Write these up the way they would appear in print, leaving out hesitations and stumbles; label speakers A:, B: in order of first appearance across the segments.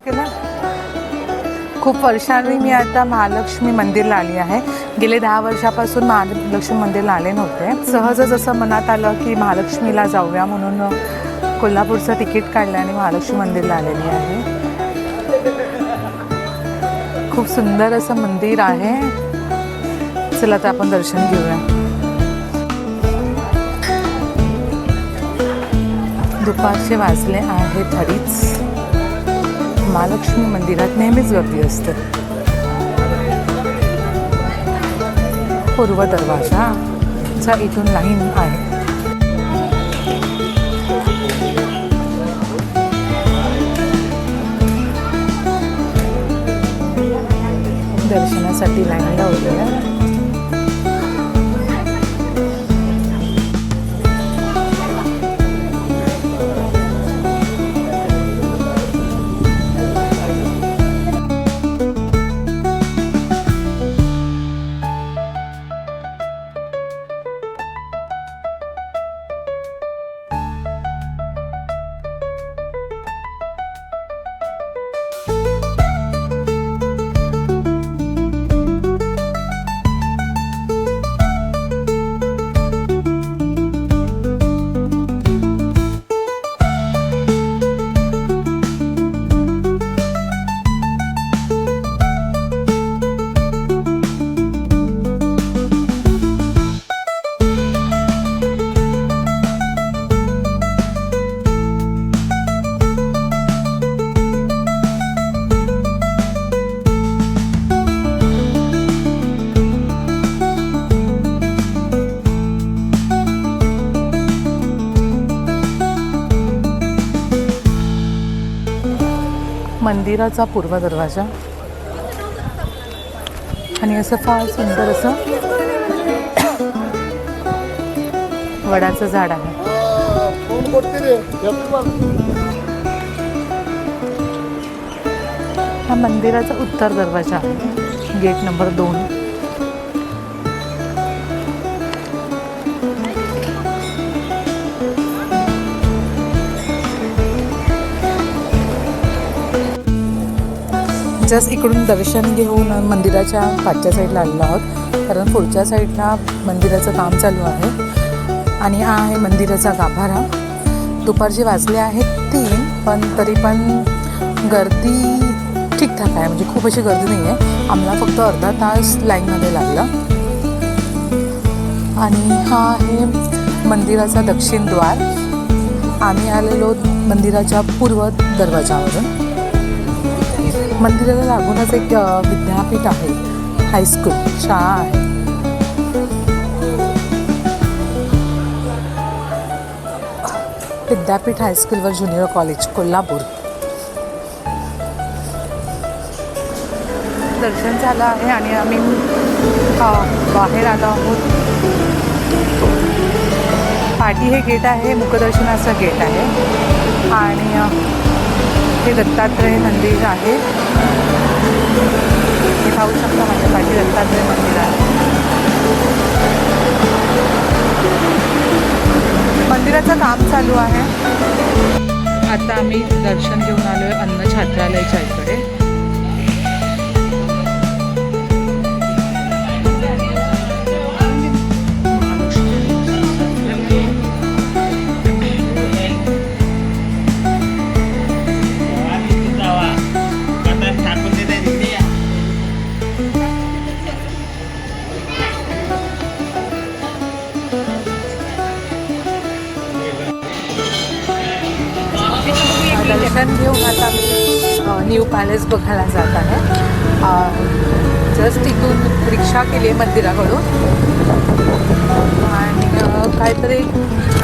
A: केलं. खूप वर्षांनी मी आता महालक्ष्मी मंदिरला आली आहे. गेले 10 वर्षापासून महालक्ष्मी मंदिरला आले नव्हते. सहजच असं मनात आलं की महालक्ष्मीला जाऊया म्हणून कोल्हापूरचं तिकीट काढलं आणि महालक्ष्मी मंदिरला आलेली आहे. खूप सुंदर असं मंदिर आहे. चला तर आपण दर्शन घेऊया. दुपारचे वाजले आहेत 2:30. महालक्ष्मी मंदिरात नेहमीच गर्दी असते. पूर्व दरवाजाचा इथून लाईन आहे. दर्शनासाठी लाईन लावली आहे. मंदिराचा पूर्व दरवाजा आणि असं फार सुंदर असं वडाचं झाड आहे. हा मंदिराचा उत्तर दरवाजा आहे. Gate number 2. जस्ट इकडून दर्शन घेऊन मंदिराच्या पाठच्या साईडला आलेलो आहोत, कारण पुढच्या साईडला मंदिराचं काम चालू आहे आणि हा आहे मंदिराचा गाभारा. दुपारचे वाजले आहेत 3, पण तरी पण गर्दी ठीकठाक आहे, म्हणजे खूप अशी गर्दी नाही आहे. आम्हाला फक्त अर्धा तास लाईनमध्ये लागला. आणि हा आहे मंदिराचा दक्षिण द्वार. आम्ही आलेलो मंदिराच्या पूर्व दरवाजावरून. मंदिराला लागूनच एक विद्यापीठ आहे, हायस्कूल शाळा आहे. विद्यापीठ हायस्कूल व ज्युनियर कॉलेज कोल्हापूर. दर्शन झालं आहे आणि आम्ही बाहेर आलो आहोत. पाठी हे गेट आहे, मुखदर्शनाचं गेट आहे. आणि हे दत्तात्रय मंदिर आहे. हे पाहू शकता माझ्या पाठी दत्तात्रय मंदिर आहे. मंदिराचं काम चालू आहे. आता आम्ही दर्शन घेऊन आलो आहे अन्न छात्रालयाच्या इकडे. दर्शन घेऊन आता मी न्यू पॅलेस बघायला जात आहे. जस्ट इथून रिक्षा केली आहे मंदिराकडून. आणि काहीतरी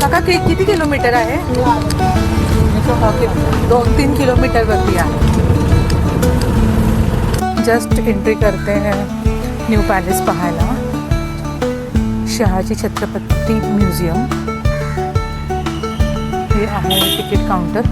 A: काका किती किलोमीटर आहे? 2-3 किलोमीटरवरती आहे. जस्ट एंट्री करते न्यू पॅलेस पाहायला. शहाजी छत्रपती म्युझियम हे आहे तिकीट काउंटर.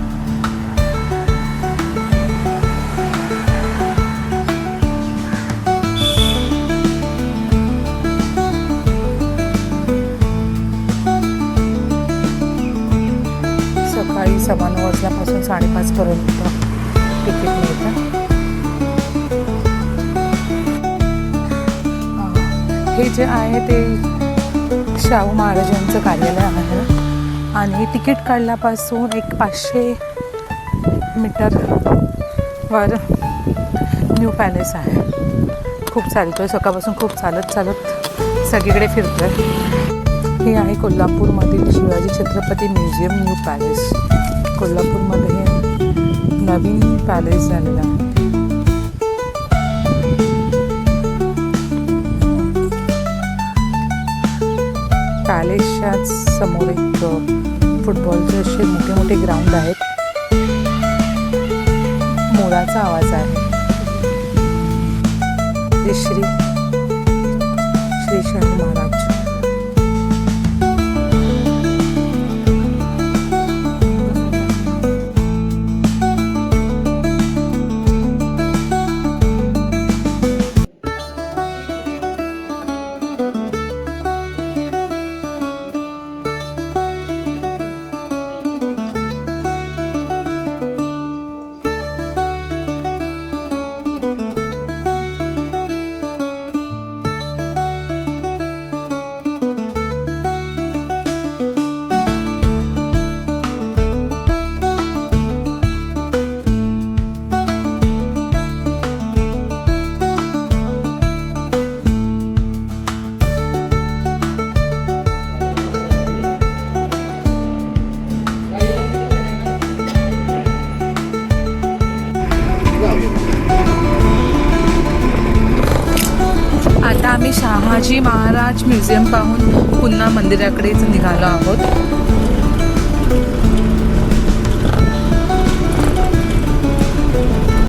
A: सकाळी 9:15 वाजल्यापासून 5:30 पर्यंत तिकीट मिळतं. हे जे आहे ते शाहू महाराजांचं कार्यालय आहे आणि तिकीट काढल्यापासून एक 500 मीटरवर न्यू पॅलेस आहे. खूप चालतो आहे, सकाळपासून खूप चालत सगळीकडे फिरतो आहे. हे आहे कोल्हापूरमधील Shivaji Chhatrapati museum new palace. कोल्हापूरमध्ये हे नवीन पॅलेस झालेलं आहे. पॅलेसच्या समोर एक फुटबॉलचे असे मोठे मोठे ग्राउंड आहेत. मोराचा आवाज आहे. श्री शाहू महाराज. आता आम्ही शहाजी महाराज म्युझियम पाहून पुन्हा मंदिराकडेच निघालो आहोत.